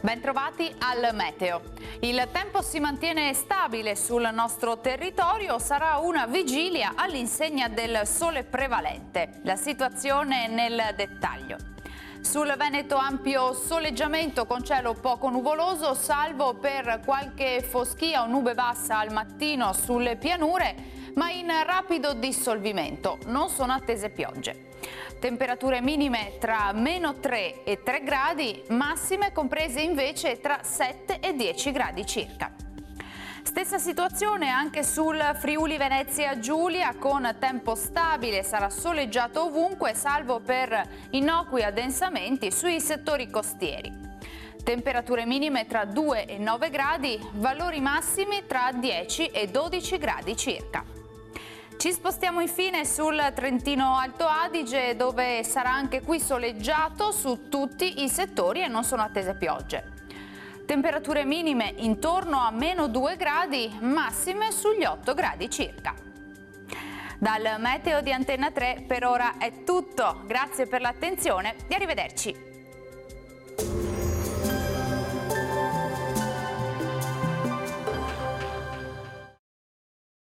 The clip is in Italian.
Bentrovati al meteo. Il tempo si mantiene stabile sul nostro territorio, sarà una vigilia all'insegna del sole prevalente. La situazione nel dettaglio. Sul Veneto ampio soleggiamento con cielo poco nuvoloso, salvo per qualche foschia o nube bassa al mattino sulle pianure, ma in rapido dissolvimento, non sono attese piogge. Temperature minime tra -3 e 3 gradi, massime comprese invece tra 7 e 10 gradi circa. Stessa situazione anche sul Friuli Venezia Giulia, con tempo stabile, sarà soleggiato ovunque, salvo per innocui addensamenti sui settori costieri. Temperature minime tra 2 e 9 gradi, valori massimi tra 10 e 12 gradi circa. Ci spostiamo infine sul Trentino Alto Adige, dove sarà anche qui soleggiato su tutti i settori e non sono attese piogge. Temperature minime intorno a -2 gradi, massime sugli 8 gradi circa. Dal meteo di Antenna 3 per ora è tutto, grazie per l'attenzione e arrivederci.